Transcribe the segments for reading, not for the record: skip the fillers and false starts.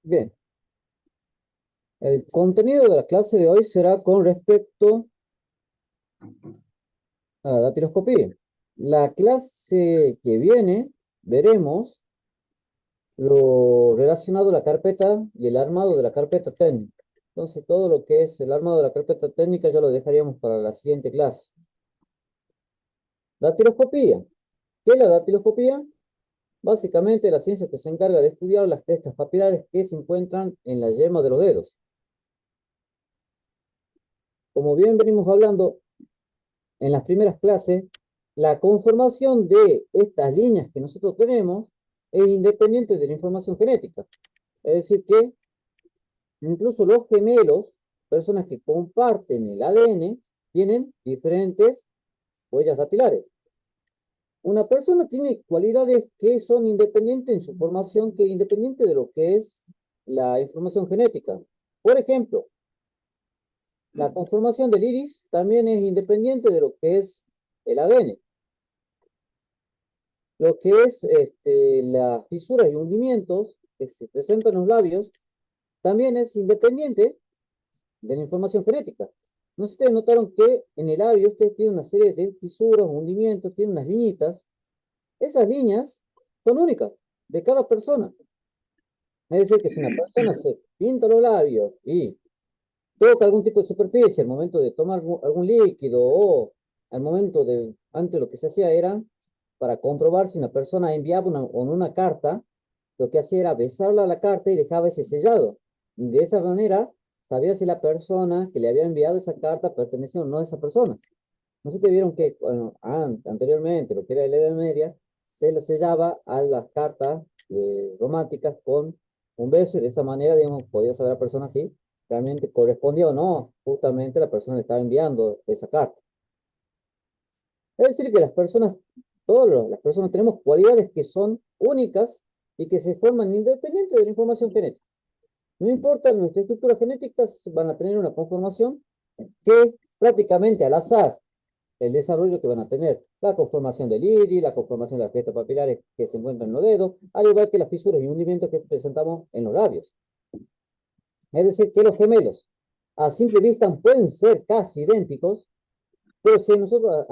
Bien, el contenido de la clase de hoy será con respecto a la datiloscopía. La clase que viene veremos lo relacionado a la carpeta y el armado de la carpeta técnica. Entonces, todo lo que es el armado de la carpeta técnica ya lo dejaríamos para la siguiente clase. Datiloscopía. ¿Qué es la datiloscopía? Básicamente, la ciencia que se encarga de estudiar las crestas papilares que se encuentran en la yema de los dedos. Como bien venimos hablando en las primeras clases, la conformación de estas líneas que nosotros tenemos es independiente de la información genética. Es decir que incluso los gemelos, personas que comparten el ADN, tienen diferentes huellas dactilares. Una persona tiene cualidades que son independientes en su formación, que es independiente de lo que es la información genética. Por ejemplo, la conformación del iris también es independiente de lo que es el ADN. Lo que es las fisuras y hundimientos que se presentan en los labios también es independiente de la información genética. No sé si ustedes notaron que en el labio usted tiene una serie de fisuras, hundimientos, tiene unas liñitas. Esas líneas son únicas de cada persona. Es decir, que si una persona se pinta los labios y toca algún tipo de superficie al momento de tomar algún líquido o al momento de, antes lo que se hacía era, para comprobar si una persona enviaba una carta, lo que hacía era besarla a la carta y dejaba ese sellado. De esa manera, sabía si la persona que le había enviado esa carta pertenecía o no a esa persona. No sé si te vieron que, bueno, anteriormente, lo que era la Edad Media, se le sellaba a las cartas románticas con un beso y de esa manera, digamos, podía saber la persona si realmente correspondía o no, justamente la persona le estaba enviando esa carta. Es decir, que las personas, las personas tenemos cualidades que son únicas y que se forman independientes de la información genética. No importa nuestra estructura genética, van a tener una conformación que prácticamente al azar, el desarrollo que van a tener, la conformación del iris, la conformación de las crestas papilares que se encuentran en los dedos, al igual que las fisuras y hundimientos que presentamos en los labios. Es decir, que los gemelos, a simple vista, pueden ser casi idénticos, pero si nosotros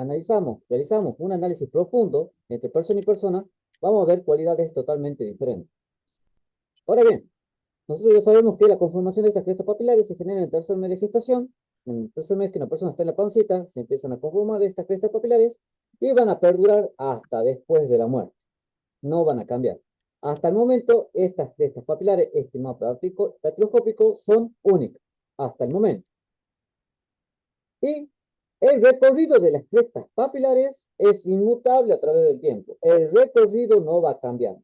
realizamos un análisis profundo entre persona y persona, vamos a ver cualidades totalmente diferentes. Ahora bien, nosotros ya sabemos que la conformación de estas crestas papilares se genera en el tercer mes de gestación. En el tercer mes que una persona está en la pancita, se empiezan a conformar estas crestas papilares y van a perdurar hasta después de la muerte. No van a cambiar. Hasta el momento, estas crestas papilares, este mapa datiloscópico, son únicas. Hasta el momento. Y el recorrido de las crestas papilares es inmutable a través del tiempo. El recorrido no va a cambiar.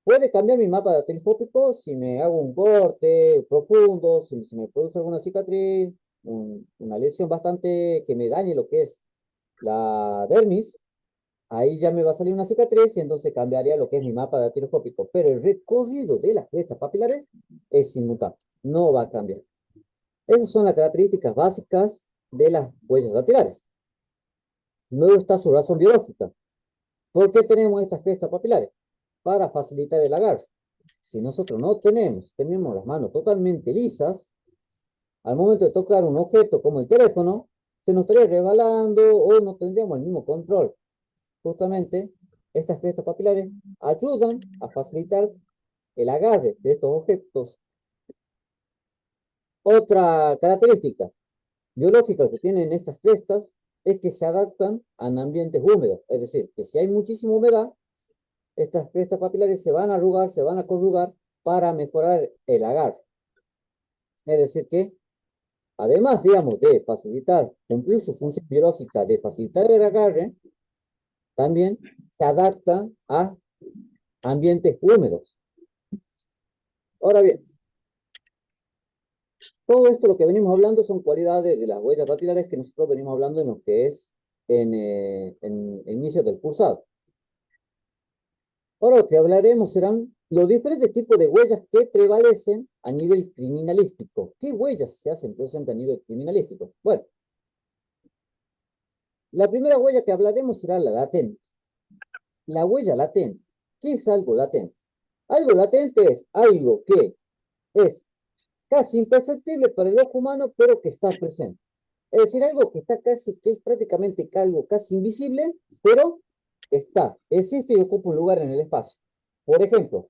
Puede cambiar mi mapa datiloscópico si me hago un corte profundo, si se me produce alguna cicatriz, una lesión bastante que me dañe lo que es la dermis. Ahí ya me va a salir una cicatriz y entonces cambiaría lo que es mi mapa datiloscópico. Pero el recorrido de las crestas papilares es inmutable, no va a cambiar. Esas son las características básicas de las huellas dactilares. Luego está su razón biológica. ¿Por qué tenemos estas crestas papilares? Para facilitar el agarre. Si nosotros no tenemos las manos totalmente lisas, al momento de tocar un objeto como el teléfono, se nos estaría resbalando o no tendríamos el mismo control. Justamente, estas crestas papilares ayudan a facilitar el agarre de estos objetos. Otra característica biológica que tienen estas crestas es que se adaptan a ambientes húmedos. Es decir, que si hay muchísima humedad, estas crestas papilares se van a arrugar, se van a corrugar para mejorar el agarre. Es decir que, además, digamos, de facilitar, cumplir su función biológica de facilitar el agarre, también se adapta a ambientes húmedos. Ahora bien, todo esto lo que venimos hablando son cualidades de las huellas dactilares que nosotros venimos hablando en lo que es en inicio del cursado. Ahora lo que hablaremos serán los diferentes tipos de huellas que prevalecen a nivel criminalístico. ¿Qué huellas se hacen presentes a nivel criminalístico? Bueno, la primera huella que hablaremos será la latente. La huella latente. ¿Qué es algo latente? Algo latente es algo que es casi imperceptible para el ojo humano, pero que está presente. Es decir, algo que está casi, que es prácticamente algo casi invisible, pero está, existe y ocupa un lugar en el espacio. Por ejemplo,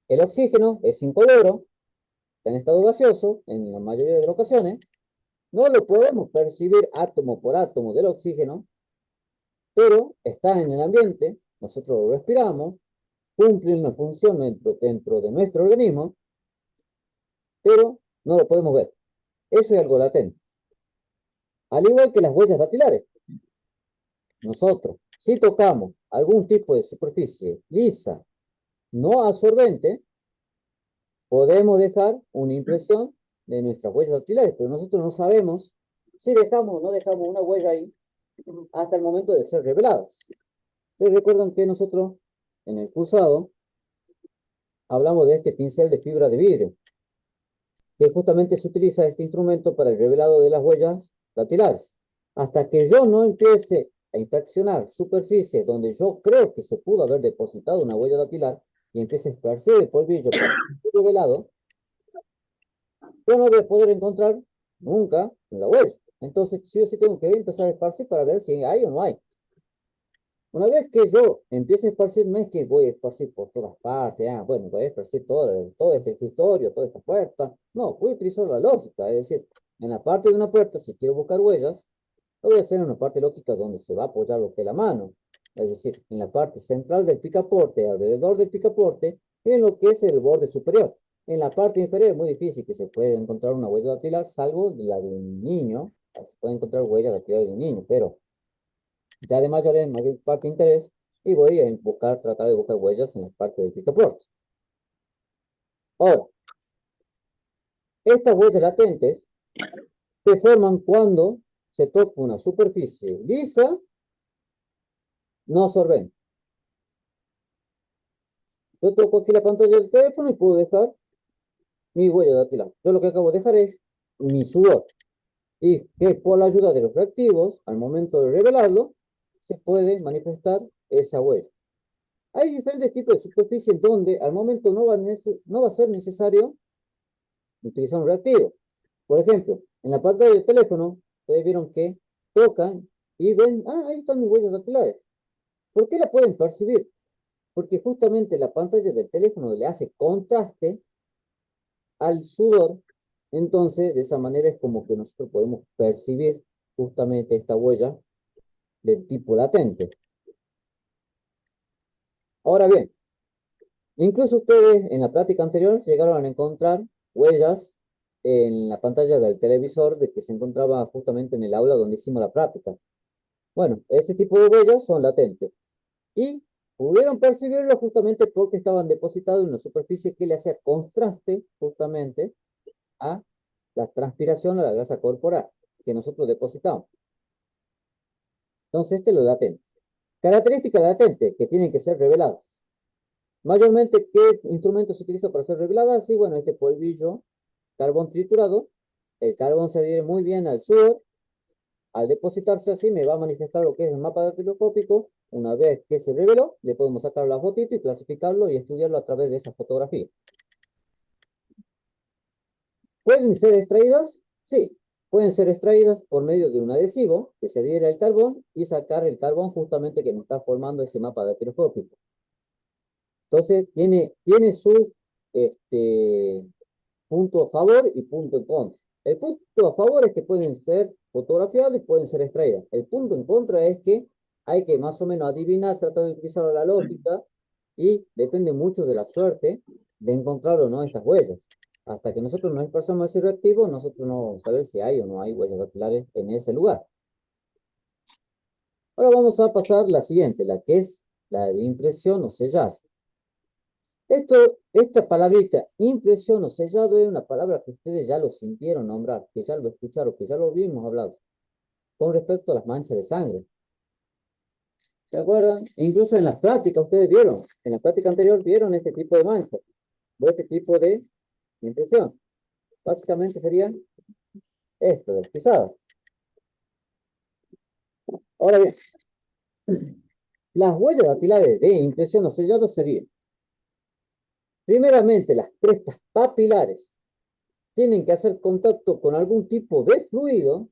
el oxígeno es incoloro, está en estado gaseoso, en la mayoría de las ocasiones. No lo podemos percibir átomo por átomo del oxígeno, pero está en el ambiente, nosotros lo respiramos, cumple una función dentro de nuestro organismo, pero no lo podemos ver. Eso es algo latente. Al igual que las huellas dactilares. Nosotros, si tocamos algún tipo de superficie lisa, no absorbente, podemos dejar una impresión de nuestras huellas dactilares, pero nosotros no sabemos si dejamos o no dejamos una huella ahí hasta el momento de ser reveladas. Ustedes recuerdan que nosotros en el cursado hablamos de este pincel de fibra de vidrio, que justamente se utiliza este instrumento para el revelado de las huellas dactilares. Hasta que yo no empiece a inspeccionar superficies donde yo creo que se pudo haber depositado una huella dactilar y empiece a esparcir el polvillo para ser revelado, yo no voy a poder encontrar nunca la huella. Entonces, sí o sí tengo que empezar a esparcir para ver si hay o no hay. Una vez que yo empiece a esparcir, no es que voy a esparcir por todas partes, bueno, voy a esparcir todo este escritorio, toda esta puerta. No, voy a utilizar la lógica, es decir, en la parte de una puerta, si quiero buscar huellas, lo voy a hacer en una parte lógica donde se va a apoyar lo que es la mano. Es decir, en la parte central del picaporte, alrededor del picaporte, y en lo que es el borde superior. En la parte inferior es muy difícil que se pueda encontrar una huella dactilar, salvo la de un niño. Se puede encontrar huellas dactilares de un niño, pero ya de mayor parte de interés, y voy a buscar, tratar de buscar huellas en la parte del picaporte. Ahora, estas huellas latentes se forman cuando se toca una superficie lisa, no absorbente. Yo toco aquí la pantalla del teléfono y puedo dejar mi huella dactilar. Yo lo que acabo de dejar es mi sudor. Y que por la ayuda de los reactivos, al momento de revelarlo, se puede manifestar esa huella. Hay diferentes tipos de superficies donde al momento no va a ser necesario utilizar un reactivo. Por ejemplo, en la pantalla del teléfono, ustedes vieron que tocan y ven, ahí están mis huellas dactilares. ¿Por qué la pueden percibir? Porque justamente la pantalla del teléfono le hace contraste al sudor, entonces de esa manera es como que nosotros podemos percibir justamente esta huella del tipo latente. Ahora bien, incluso ustedes en la práctica anterior llegaron a encontrar huellas en la pantalla del televisor de que se encontraba justamente en el aula donde hicimos la práctica. Bueno, ese tipo de huellas son latentes y pudieron percibirlo justamente porque estaban depositados en una superficie que le hacía contraste justamente a la transpiración, a la grasa corporal que nosotros depositamos. Entonces, este es lo latente. Características latentes que tienen que ser reveladas. Mayormente, ¿qué instrumento se utiliza para ser revelada? Sí, bueno, este polvillo, carbón triturado. El carbón se adhiere muy bien al sudor. Al depositarse así, me va a manifestar lo que es el mapa dactiloscópico. Una vez que se reveló, le podemos sacar la fotito y clasificarlo y estudiarlo a través de esa fotografía. ¿Pueden ser extraídas? Sí, pueden ser extraídas por medio de un adhesivo que se adhiere al carbón y sacar el carbón justamente que me está formando ese mapa dactiloscópico. Entonces, tiene su punto a favor y punto en contra. El punto a favor es que pueden ser fotografiadas y pueden ser extraídas. El punto en contra es que hay que más o menos adivinar, tratar de utilizar la lógica y depende mucho de la suerte de encontrar o no estas huellas. Hasta que nosotros nos esforzamos ese reactivo, nosotros no vamos a saber si hay o no hay huellas dactilares en ese lugar. Ahora vamos a pasar la siguiente, la que es la de impresión o sellado. Esta palabrita, impresión o sellado, es una palabra que ustedes ya lo sintieron nombrar, que ya lo escucharon, que ya lo vimos hablado, con respecto a las manchas de sangre. ¿Se acuerdan? Incluso en las prácticas, ustedes vieron, en la práctica anterior vieron este tipo de manchas, o este tipo de impresión. Básicamente serían esto, de pisadas. Ahora bien, las huellas dactilares de impresión o sellado serían, Primeramente, las crestas papilares tienen que hacer contacto con algún tipo de fluido,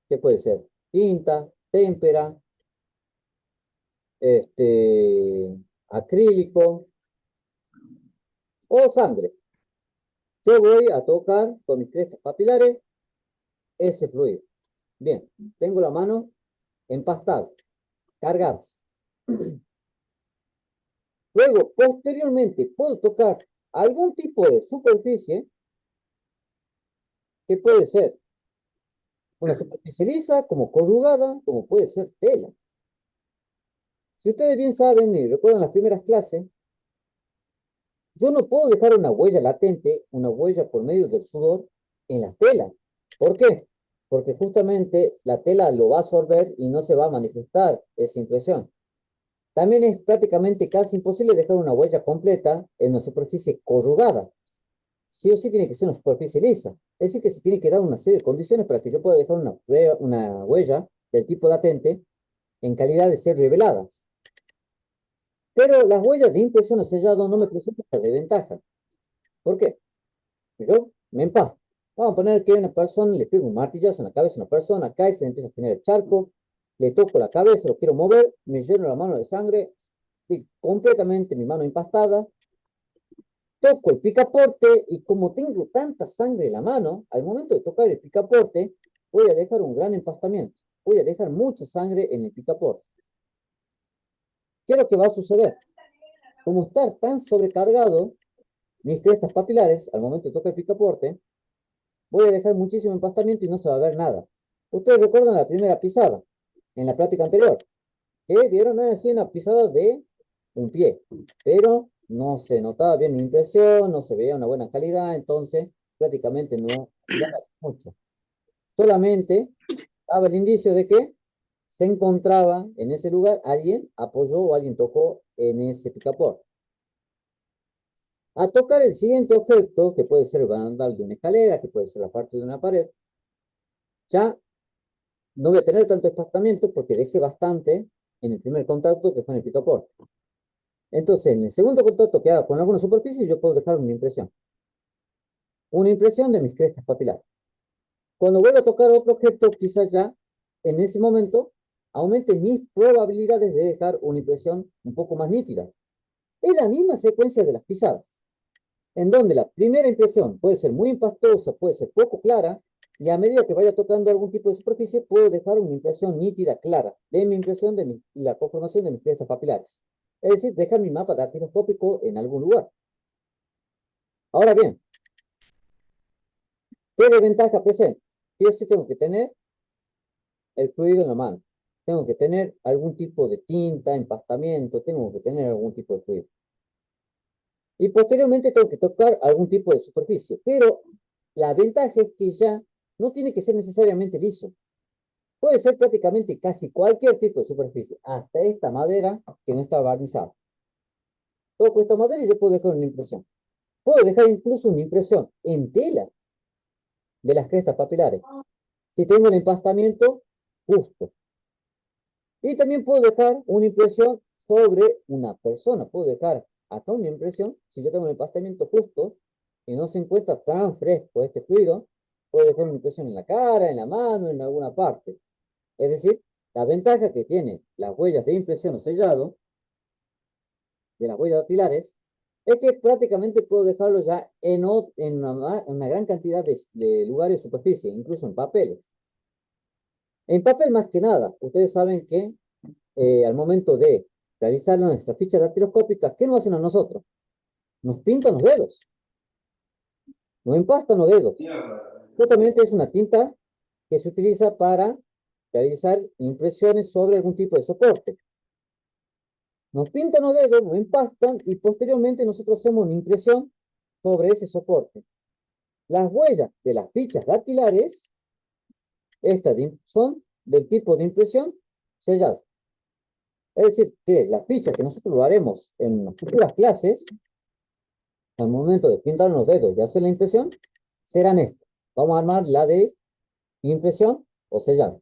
que puede ser tinta, témpera, acrílico o sangre. Yo voy a tocar con mis crestas papilares ese fluido. Bien, tengo la mano empastada, cargadas. Luego, posteriormente, puedo tocar algún tipo de superficie que puede ser una superficie lisa, como corrugada, como puede ser tela. Si ustedes bien saben y recuerdan las primeras clases, yo no puedo dejar una huella latente, una huella por medio del sudor en la tela. ¿Por qué? Porque justamente la tela lo va a absorber y no se va a manifestar esa impresión. También es prácticamente casi imposible dejar una huella completa en una superficie corrugada. Sí o sí tiene que ser una superficie lisa. Es decir, que se tiene que dar una serie de condiciones para que yo pueda dejar una huella del tipo latente en calidad de ser reveladas. Pero las huellas de impresión a sellado no me presentan esta desventaja. ¿Por qué? Yo me empasto. Vamos a poner que una persona le pego un martillazo en la cabeza a una persona, cae, se le empieza a generar charco, le toco la cabeza, lo quiero mover, me lleno la mano de sangre, y completamente mi mano empastada, toco el picaporte y como tengo tanta sangre en la mano, al momento de tocar el picaporte, voy a dejar un gran empastamiento. Voy a dejar mucha sangre en el picaporte. ¿Qué es lo que va a suceder? Como estar tan sobrecargado, mis crestas papilares, al momento de tocar el picaporte, voy a dejar muchísimo empastamiento y no se va a ver nada. Ustedes recuerdan la primera pisada, en la práctica anterior, que vieron así una pisada de un pie, pero no se notaba bien la impresión, no se veía una buena calidad, entonces prácticamente no había mucho. Solamente daba el indicio de que se encontraba en ese lugar alguien apoyó o alguien tocó en ese picaporte. A tocar el siguiente objeto, que puede ser el barandal de una escalera, que puede ser la parte de una pared, ya no voy a tener tanto espastamiento porque dejé bastante en el primer contacto que fue en el picaporte. Entonces, en el segundo contacto que haga con alguna superficie, yo puedo dejar una impresión. Una impresión de mis crestas papilares. Cuando vuelva a tocar otro objeto, quizás ya en ese momento aumente mis probabilidades de dejar una impresión un poco más nítida. Es la misma secuencia de las pisadas, en donde la primera impresión puede ser muy impastosa, puede ser poco clara, y a medida que vaya tocando algún tipo de superficie, puedo dejar una impresión nítida, clara, de mi impresión y la conformación de mis crestas papilares. Es decir, dejar mi mapa dactiloscópico en algún lugar. Ahora bien, ¿qué desventaja presenta? Yo sí tengo que tener el fluido en la mano. Tengo que tener algún tipo de tinta, empastamiento, tengo que tener algún tipo de fluido. Y posteriormente tengo que tocar algún tipo de superficie. Pero la ventaja es que ya no tiene que ser necesariamente liso. Puede ser prácticamente casi cualquier tipo de superficie, hasta esta madera que no está barnizada. Toco esta madera y yo puedo dejar una impresión. Puedo dejar incluso una impresión en tela de las crestas papilares, si tengo el empastamiento justo. Y también puedo dejar una impresión sobre una persona. Puedo dejar acá una impresión, si yo tengo el empastamiento justo y no se encuentra tan fresco este fluido, puedo dejar una impresión en la cara, en la mano, en alguna parte. Es decir, la ventaja que tiene las huellas de impresión o sellado, de las huellas dactilares, es que prácticamente puedo dejarlo ya en una gran cantidad de lugares y superficie, incluso en papeles. En papel más que nada, ustedes saben que al momento de realizar nuestras fichas dactiloscópicas, ¿qué nos hacen a nosotros? Nos pintan los dedos, nos empastan los dedos. Justamente es una tinta que se utiliza para realizar impresiones sobre algún tipo de soporte. Nos pintan los dedos, nos empastan y posteriormente nosotros hacemos una impresión sobre ese soporte. Las huellas de las fichas dactilares, estas son del tipo de impresión sellada. Es decir, que las fichas que nosotros lo haremos en las futuras clases, al momento de pintar los dedos y hacer la impresión, serán estas. Vamos a armar la de impresión o sellado,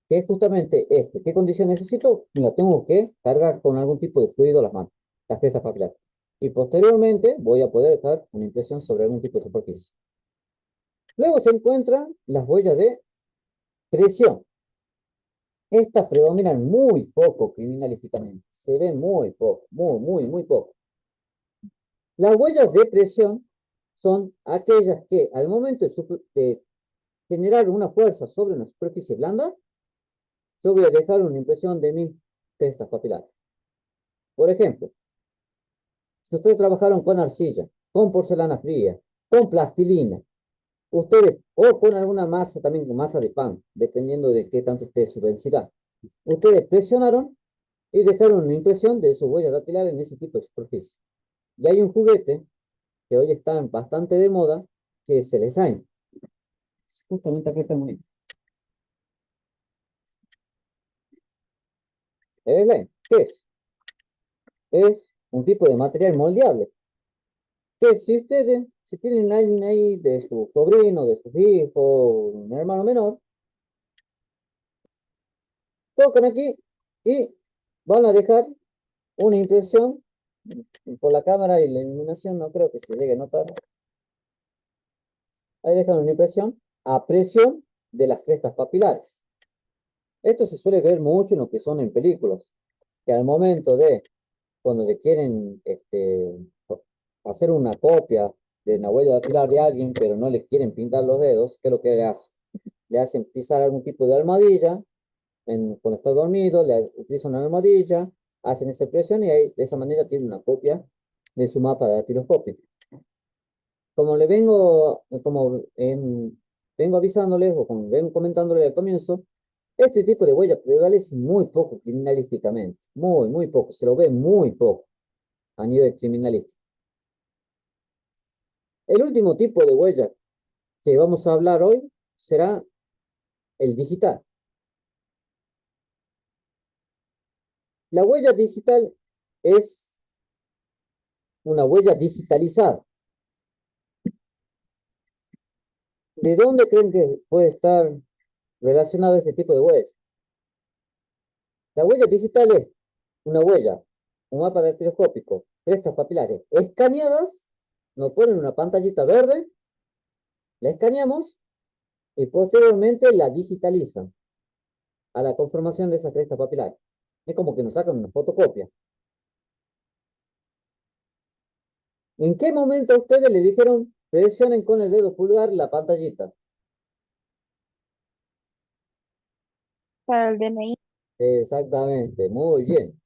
que es justamente este. ¿Qué condición necesito? La tengo que cargar con algún tipo de fluido a las manos, las piezas papilares. y posteriormente voy a poder dejar una impresión sobre algún tipo de superficie. Luego se encuentran las huellas de presión. Estas predominan muy poco criminalísticamente, se ven muy poco, muy poco. Las huellas de presión son aquellas que al momento de generar una fuerza sobre una superficie blanda, yo voy a dejar una impresión de mis crestas papilares. Por ejemplo, si ustedes trabajaron con arcilla, con porcelana fría, con plastilina, ustedes, o con alguna masa, también con masa de pan, dependiendo de qué tanto esté su densidad, ustedes presionaron y dejaron una impresión de su huella dactilar en ese tipo de superficie. Y hay un juguete que hoy está bastante de moda, que es el slime. Justamente aquí está muy bien. El slime, ¿qué es? Es un tipo de material moldeable, que si ustedes, si tienen a alguien ahí de su sobrino, de sus hijos, un hermano menor, tocan aquí y van a dejar una impresión por la cámara y la iluminación, no creo que se llegue a notar. Ahí dejan una impresión a presión de las crestas papilares. Esto se suele ver mucho en lo que son en películas, que al momento de, cuando le quieren hacer una copia de una huella dactilar de alguien, pero no le quieren pintar los dedos, ¿qué es lo que le hacen? Le hacen pisar algún tipo de almohadilla, cuando está dormido, le utilizan una almohadilla, hacen esa presión y ahí, de esa manera tiene una copia de su mapa de dactiloscopio. Como le vengo, vengo avisándoles o como vengo comentándoles al comienzo, este tipo de huella prevalece muy poco criminalísticamente, muy poco, se lo ve muy poco a nivel criminalístico. El último tipo de huella que vamos a hablar hoy será el digital. La huella digital es una huella digitalizada. ¿De dónde creen que puede estar relacionado este tipo de huellas? La huella digital es una huella, un mapa dactiloscópico, crestas papilares escaneadas, nos ponen una pantallita verde, la escaneamos y posteriormente la digitalizan a la conformación de esas crestas papilares. Es como que nos sacan una fotocopia. ¿En qué momento a ustedes le dijeron presionen con el dedo pulgar la pantallita? Para el DNI. Exactamente, muy bien.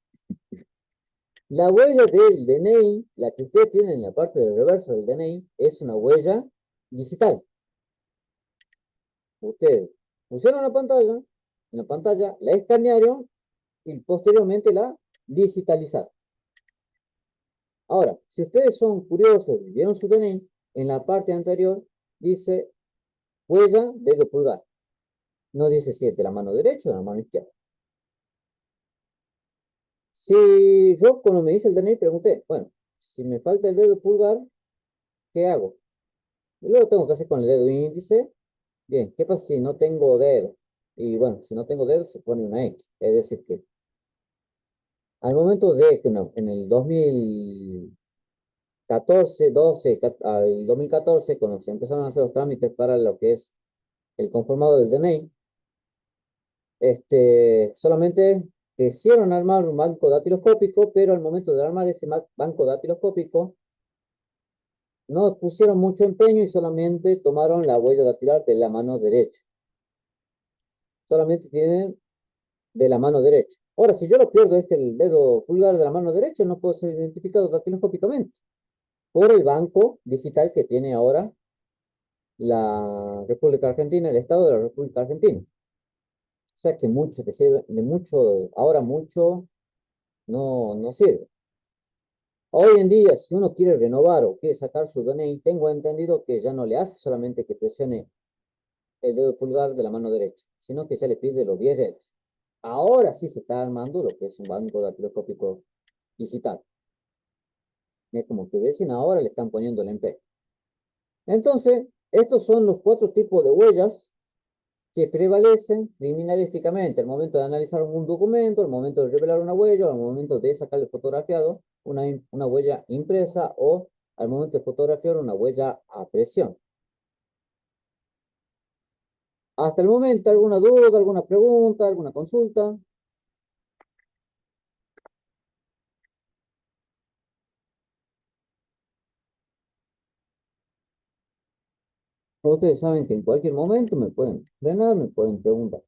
La huella del DNI, la que ustedes tienen en la parte del reverso del DNI, es una huella digital. Ustedes pusieron la pantalla la escanearon y posteriormente la digitalizaron. Ahora, si ustedes son curiosos y vieron su DNI, en la parte anterior dice huella, dedo pulgar. No dice si es de la mano derecha o de la mano izquierda. Si yo cuando me dice el DNI pregunté, bueno, si me falta el dedo pulgar, ¿qué hago? Y luego tengo que hacer con el dedo índice. Bien, ¿qué pasa si no tengo dedo? Y bueno, si no tengo dedo se pone una X. Es decir, que al momento de que no, en el 2014, 12, al 2014, cuando se empezaron a hacer los trámites para lo que es el conformado del DNI, solamente quisieron armar un banco datiloscópico, pero al momento de armar ese banco datiloscópico, no pusieron mucho empeño y solamente tomaron la huella dactilar de la mano derecha. Solamente tienen de la mano derecha. Ahora, si yo lo pierdo el dedo pulgar de la mano derecha, no puedo ser identificado dactiloscópicamente por el banco digital que tiene ahora la República Argentina, el Estado de la República Argentina. O sea que mucho te sirve, de mucho, ahora mucho no sirve. Hoy en día, si uno quiere renovar o quiere sacar su DNI, tengo entendido que ya no le hace solamente que presione el dedo pulgar de la mano derecha, sino que ya le pide los 10 dedos. Ahora sí se está armando lo que es un banco dactiloscópico digital. Es como que recién ahora le están poniendo el empeño. Entonces, estos son los 4 tipos de huellas que prevalecen criminalísticamente al momento de analizar un documento, al momento de revelar una huella, al momento de sacarle fotografiado una huella impresa o al momento de fotografiar una huella a presión. Hasta el momento, ¿alguna duda, alguna pregunta, alguna consulta? Ustedes saben que en cualquier momento me pueden frenar, me pueden preguntar.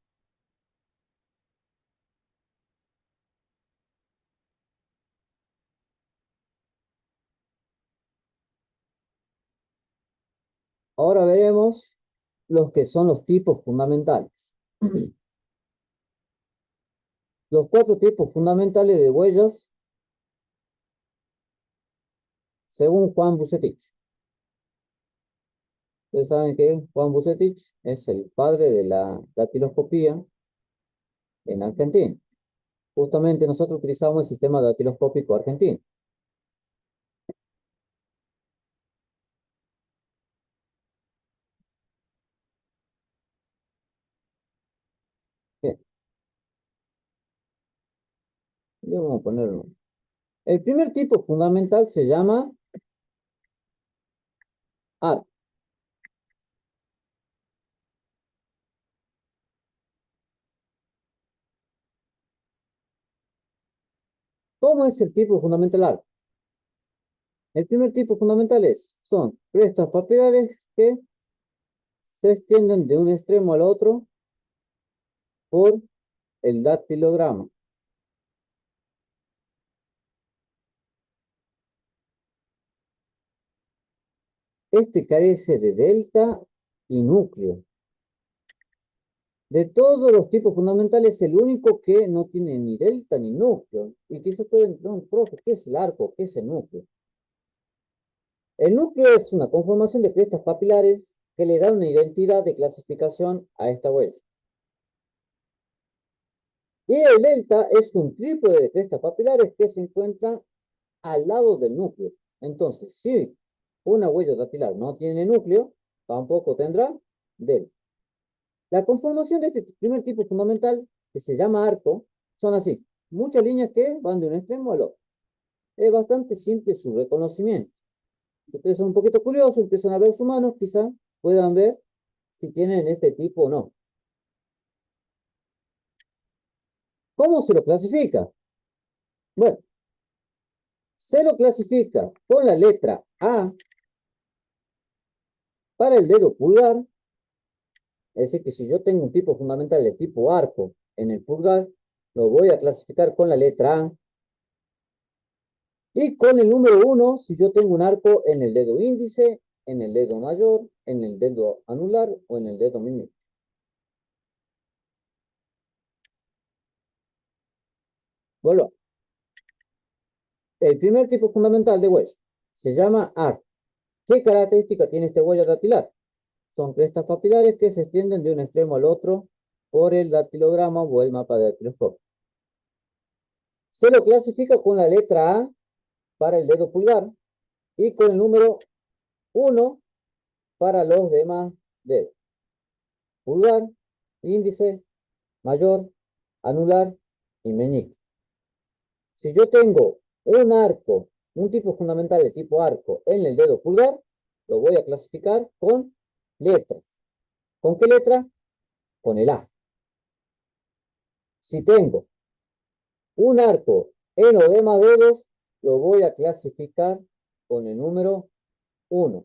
Ahora veremos los que son los tipos fundamentales. Los 4 tipos fundamentales de huellas según Juan Bucetich. Ustedes saben que Juan Bucetich es el padre de la datiloscopía en Argentina. Justamente nosotros utilizamos el sistema datiloscópico argentino. Bien, yo vamos a ponerlo. El primer tipo fundamental se llama arco. ¿Cómo es el tipo fundamental arco? El primer tipo fundamental son crestas papilares que se extienden de un extremo al otro por el dactilograma. Este carece de delta y núcleo. De todos los tipos fundamentales, el único que no tiene ni delta ni núcleo. Y quizás pueden preguntar, profe, ¿qué es el arco? ¿Qué es el núcleo? El núcleo es una conformación de crestas papilares que le dan una identidad de clasificación a esta huella. Y el delta es un trípode de crestas papilares que se encuentran al lado del núcleo. Entonces, si una huella dactilar no tiene núcleo, tampoco tendrá delta. La conformación de este primer tipo fundamental, que se llama arco, son así. Muchas líneas que van de un extremo al otro. Es bastante simple su reconocimiento. Si ustedes son un poquito curiosos, empiezan a ver sus manos, quizá puedan ver si tienen este tipo o no. ¿Cómo se lo clasifica? Bueno, se lo clasifica con la letra A para el dedo pulgar. Es decir, que si yo tengo un tipo fundamental de tipo arco en el pulgar, lo voy a clasificar con la letra A. Y con el número 1, si yo tengo un arco en el dedo índice, en el dedo mayor, en el dedo anular o en el dedo meñique. Vuelvo. El primer tipo fundamental de huella se llama arco. ¿Qué característica tiene esta huella dactilar? Son crestas papilares que se extienden de un extremo al otro por el dactilograma o el mapa de dactiloscopio. Se lo clasifica con la letra A para el dedo pulgar y con el número 1 para los demás dedos. Pulgar, índice, mayor, anular y meñique. Si yo tengo un arco, un tipo fundamental de tipo arco en el dedo pulgar, lo voy a clasificar con letras. ¿Con qué letra? Con el A. Si tengo un arco en los demás dedos, lo voy a clasificar con el número 1.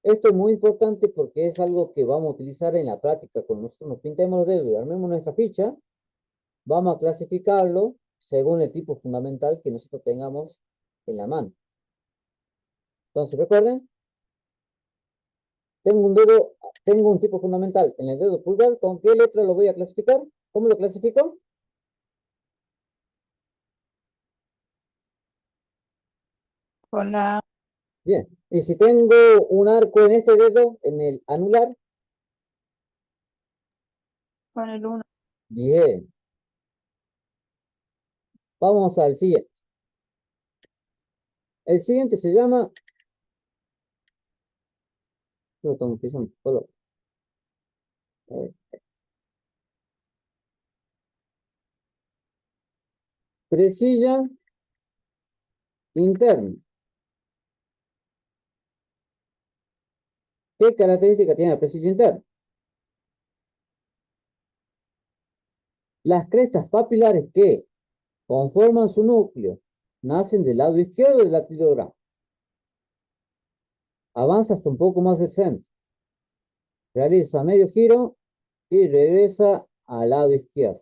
Esto es muy importante porque es algo que vamos a utilizar en la práctica. Cuando nosotros nos pintemos los dedos y armemos nuestra ficha, vamos a clasificarlo según el tipo fundamental que nosotros tengamos en la mano. Entonces, recuerden, tengo un tipo fundamental en el dedo pulgar. ¿Con qué letra lo voy a clasificar? ¿Cómo lo clasifico? Con la, Bien. Y si tengo un arco en este dedo, en el anular, con el uno. bien. Vamos al siguiente. El siguiente se llama... No, estamos utilizando color. A ver. presilla interna. ¿Qué característica tiene la presilla interna? Las crestas papilares que conforman su núcleo nacen del lado izquierdo del dactilograma. Avanza hasta un poco más del centro. Realiza medio giro y regresa al lado izquierdo.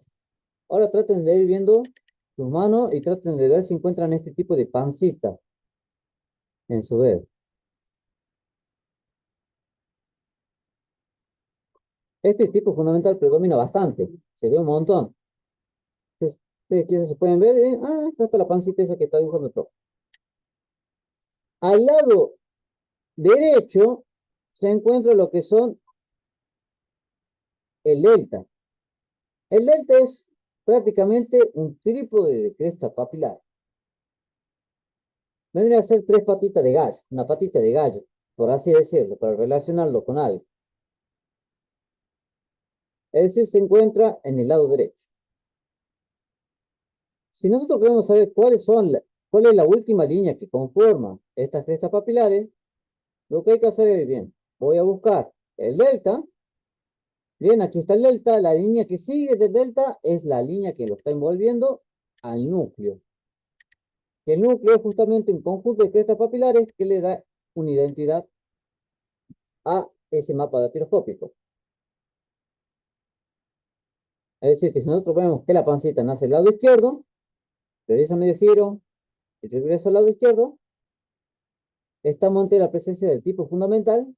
Ahora traten de ir viendo sus manos y traten de ver si encuentran este tipo de pancita en su dedo. Este tipo fundamental predomina bastante. Se ve un montón. Entonces, quizás se pueden ver. Acá está la pancita esa que está dibujando el profe. Al lado derecho se encuentra lo que son el delta. El delta es prácticamente un trípode de cresta papilar. Vendría a ser tres patitas de gallo, una patita de gallo, por así decirlo, para relacionarlo con algo. Es decir, se encuentra en el lado derecho. Si nosotros queremos saber cuál es la última línea que conforma estas crestas papilares, lo que hay que hacer es, bien, voy a buscar el delta. Bien, aquí está el delta. La línea que sigue del delta es la línea que lo está envolviendo al núcleo. Que el núcleo es justamente un conjunto de crestas papilares que le da una identidad a ese mapa datiloscópico. Es decir, que si nosotros vemos que la pancita nace del lado izquierdo, realiza medio giro y regresa al lado izquierdo, estamos ante la presencia del tipo fundamental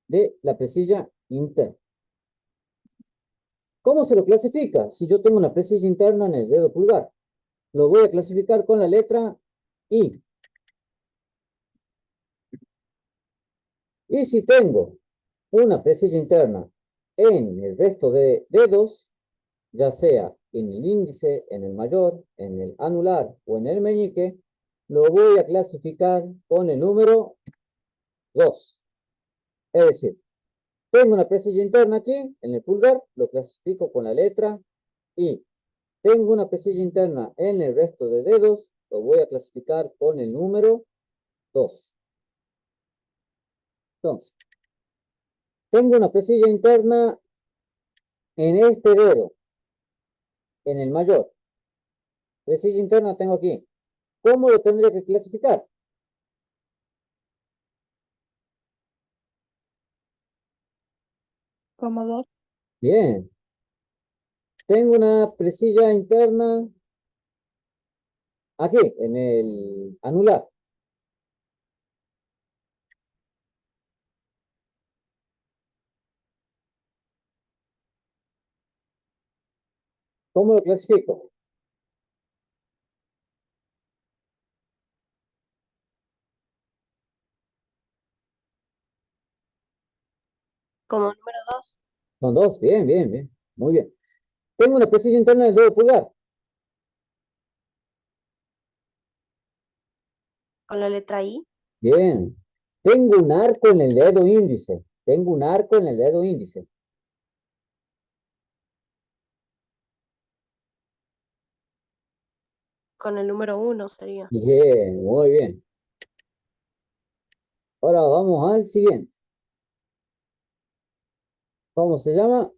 de la presilla interna. ¿Cómo se lo clasifica? Si yo tengo una presilla interna en el dedo pulgar, lo voy a clasificar con la letra I. Y si tengo una presilla interna en el resto de dedos, ya sea en el índice, en el mayor, en el anular o en el meñique, lo voy a clasificar con el número 2. Es decir, tengo una presilla interna aquí, en el pulgar, lo clasifico con la letra I. Tengo una presilla interna en el resto de dedos, lo voy a clasificar con el número 2. Entonces, tengo una presilla interna en este dedo, en el mayor. Presilla interna tengo aquí. ¿Cómo lo tendré que clasificar? Como 2. Bien. Tengo una presilla interna aquí, en el anular. ¿Cómo lo clasifico? Como número 2, Son dos. Bien, bien, bien. Muy bien. Tengo una presilla interna del dedo pulgar. con la letra I, Bien. Tengo un arco en el dedo índice. Tengo un arco en el dedo índice. con el número 1 sería. Bien, muy bien. Ahora vamos al siguiente. ¿Cómo se llama?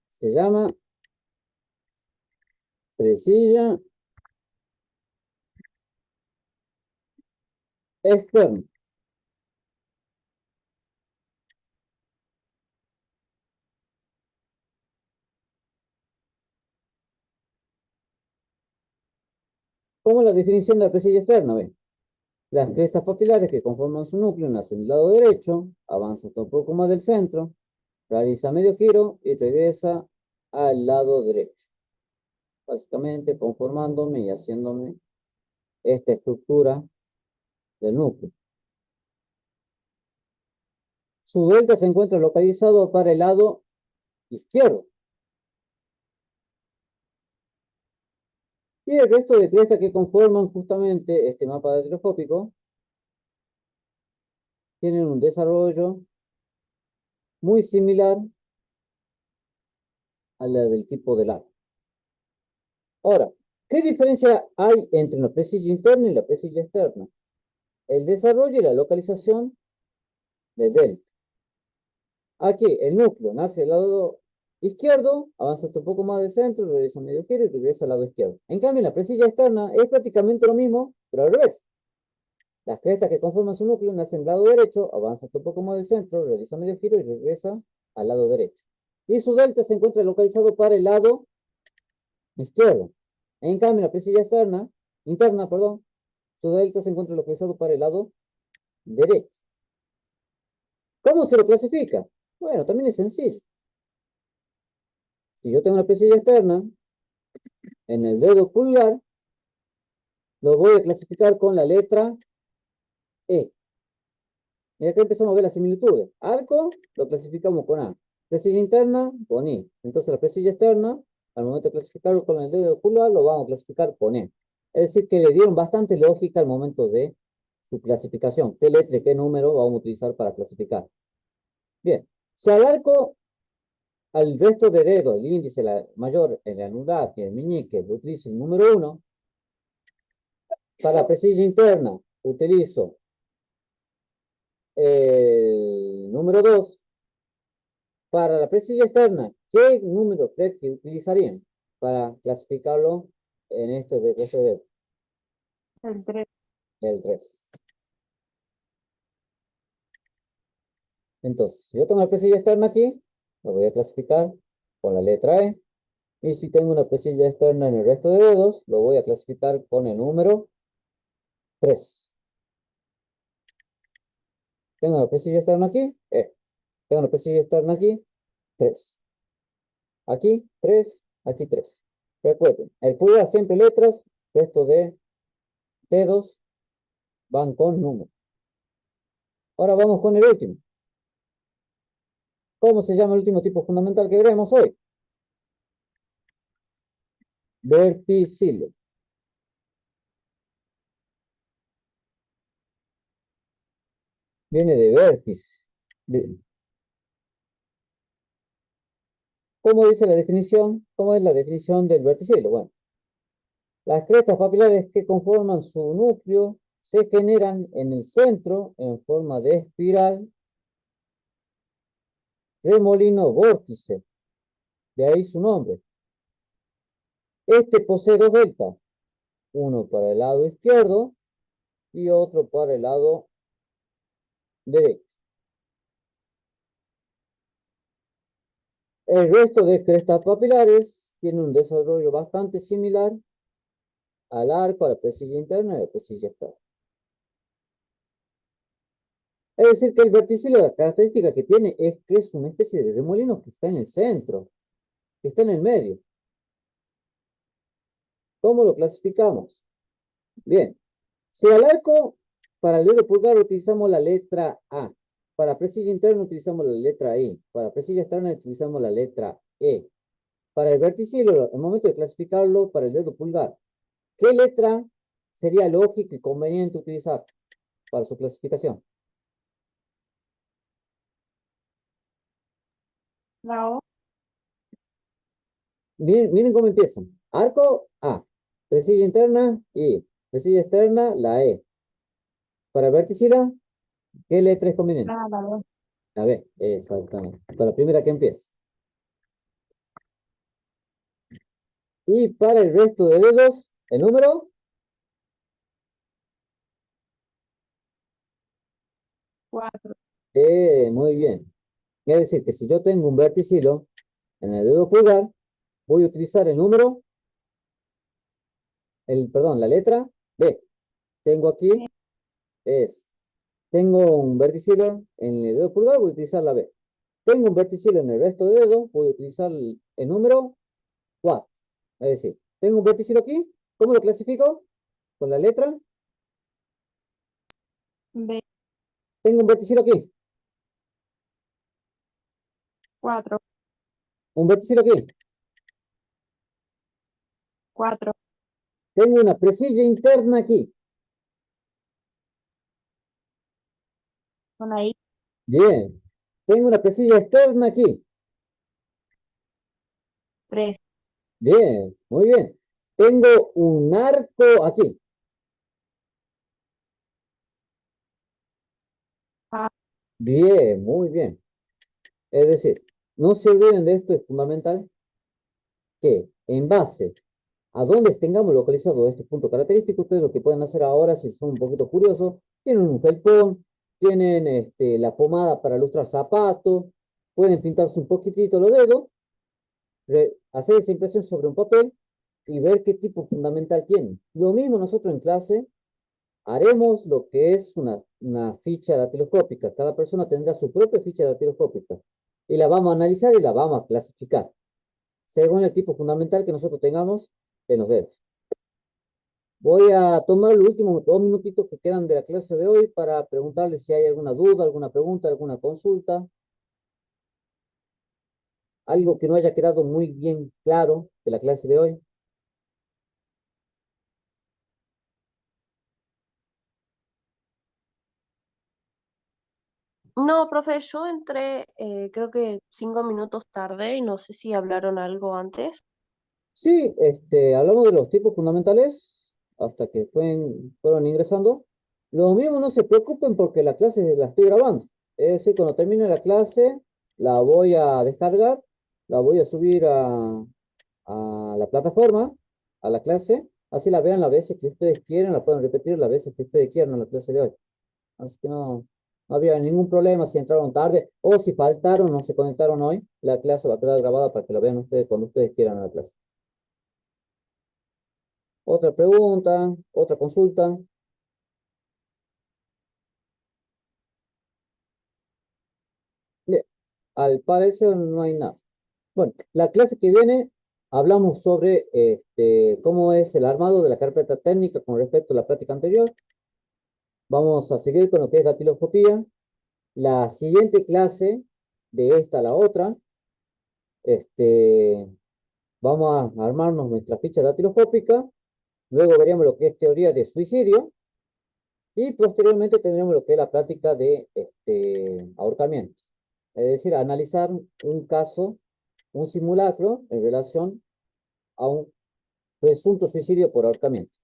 Se llama presilla externa. ¿Cómo es la definición de la presilla externa? Ven. Las crestas papilares que conforman su núcleo nacen del lado derecho, avanza hasta un poco más del centro, realiza medio giro y regresa al lado derecho. Básicamente conformándome y haciéndome esta estructura del núcleo. Su delta se encuentra localizado para el lado izquierdo. Y el resto de crestas que conforman justamente este mapa dactiloscópico tienen un desarrollo muy similar a la del tipo del arco. Ahora, ¿Qué diferencia hay entre una presilla interna y la presilla externa? El desarrollo y la localización del delta. Aquí el núcleo nace del lado izquierdo, avanza hasta un poco más del centro, regresa medio giro y regresa al lado izquierdo. En cambio, la presilla externa es prácticamente lo mismo, pero al revés. Las crestas que conforman su núcleo nacen del lado derecho, avanza hasta un poco más del centro, realiza medio giro y regresa al lado derecho. Y su delta se encuentra localizado para el lado izquierdo. En cambio, la presilla interna, perdón, su delta se encuentra localizado para el lado derecho. ¿Cómo se lo clasifica? Bueno, también es sencillo. Si yo tengo una presilla externa en el dedo pulgar, lo voy a clasificar con la letra E. Y acá empezamos a ver las similitudes. Arco lo clasificamos con A. Presilla interna con I. Entonces la presilla externa, al momento de clasificarlo con el dedo pulgar, lo vamos a clasificar con E. Es decir, que le dieron bastante lógica al momento de su clasificación. ¿Qué letra y qué número vamos a utilizar para clasificar? Bien, si al arco, al resto de dedos, el índice, la mayor, el anular y el meñique, lo utilizo el número 1. Para presilla interna, utilizo el número 2. Para la presilla externa, ¿qué número cree que utilizarían para clasificarlo en este de PCD? El 3. El 3. Entonces, si yo tengo la presilla externa aquí, lo voy a clasificar con la letra E. Y si tengo una presilla externa en el resto de dedos, lo voy a clasificar con el número 3. Tengo la presilla externa aquí, E. Tengo la presilla externa aquí, 3. Aquí, 3. Aquí, 3. Recuerden, el pulgar siempre letras, resto de dedos van con números. Ahora vamos con el último. ¿Cómo se llama el último tipo fundamental que veremos hoy? Verticilo. Viene de vértice. ¿Cómo dice la definición? ¿Cómo es la definición del verticilo? Bueno, las crestas papilares que conforman su núcleo se generan en el centro en forma de espiral, remolino vórtice. De ahí su nombre. Este posee dos deltas, uno para el lado izquierdo y otro para el lado derecho. El resto de crestas papilares tiene un desarrollo bastante similar al arco, a la presilla interna y a la presilla externa. Es decir, que el verticilo, la característica que tiene es que es una especie de remolino que está en el centro, que está en el medio. ¿Cómo lo clasificamos? Bien, si al arco, para el dedo pulgar utilizamos la letra A, para presilla interna utilizamos la letra I, para presilla externa utilizamos la letra E. Para el verticilo, al momento de clasificarlo para el dedo pulgar, ¿qué letra sería lógico y conveniente utilizar para su clasificación? La O. Miren cómo empiezan. Arco, A. Presilla interna, I. Presilla externa, la E. Para verticila, ¿qué letra es conveniente? La B. La B, exactamente. Para la primera que empieza. Y para el resto de dedos, el número 4. Muy bien. Es decir, que si yo tengo un verticilo en el dedo pulgar, voy a utilizar el número, perdón, la letra B. Tengo aquí, tengo un verticilo en el dedo pulgar, voy a utilizar la B. Tengo un verticilo en el resto de dedos, voy a utilizar el número 4. Es decir, tengo un verticilo aquí, ¿cómo lo clasifico? Con la letra. B. Tengo un verticilo aquí, 4. un verticilo aquí. 4. Tengo una presilla interna aquí. Una I. Bien. Tengo una presilla externa aquí. 3. Bien, muy bien. Tengo un arco aquí. A, Bien, muy bien. Es decir, no se olviden de esto, es fundamental que en base a donde tengamos localizado este punto característico, ustedes lo que pueden hacer ahora, si son un poquito curiosos, tienen un felpón, tienen la pomada para ilustrar zapatos, pueden pintarse un poquitito los dedos, hacer esa impresión sobre un papel y ver qué tipo fundamental tienen. Lo mismo nosotros en clase haremos lo que es una ficha datiloscópica. Cada persona tendrá su propia ficha datiloscópica y la vamos a analizar y la vamos a clasificar según el tipo fundamental que nosotros tengamos en los dedos. Voy a tomar los últimos 2 minutitos que quedan de la clase de hoy para preguntarles si hay alguna duda, alguna pregunta, alguna consulta, algo que no haya quedado muy bien claro de la clase de hoy. No, profe, yo entré creo que 5 minutos tarde y no sé si hablaron algo antes. Sí, hablamos de los tipos fundamentales hasta que fueron ingresando. Lo mismo no se preocupen porque la clase la estoy grabando. Es decir, cuando termine la clase, la voy a descargar, la voy a subir a la plataforma, a la clase, así la vean las veces que ustedes quieran, la pueden repetir las veces que ustedes quieran en la clase de hoy. Así que no había ningún problema si entraron tarde o si faltaron o no se conectaron hoy. La clase va a quedar grabada para que la vean ustedes cuando ustedes quieran en la clase. Otra pregunta, otra consulta. Bien, al parecer no hay nada. Bueno, la clase que viene hablamos sobre cómo es el armado de la carpeta técnica con respecto a la práctica anterior. Vamos a seguir con lo que es datiloscopía. La siguiente clase, de esta a la otra, este, vamos a armarnos nuestra ficha datiloscópica. Luego veremos lo que es teoría de suicidio. Y posteriormente tendremos lo que es la práctica de ahorcamiento. Es decir, analizar un caso, un simulacro en relación a un presunto suicidio por ahorcamiento.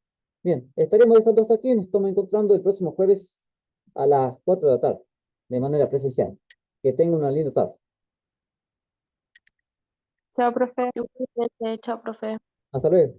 Bien, estaremos dejando hasta aquí. Nos estamos encontrando el próximo jueves a las 4 de la tarde, de manera presencial. Que tengan una linda tarde. chao, profe. Igualmente, chao, profe. Hasta luego.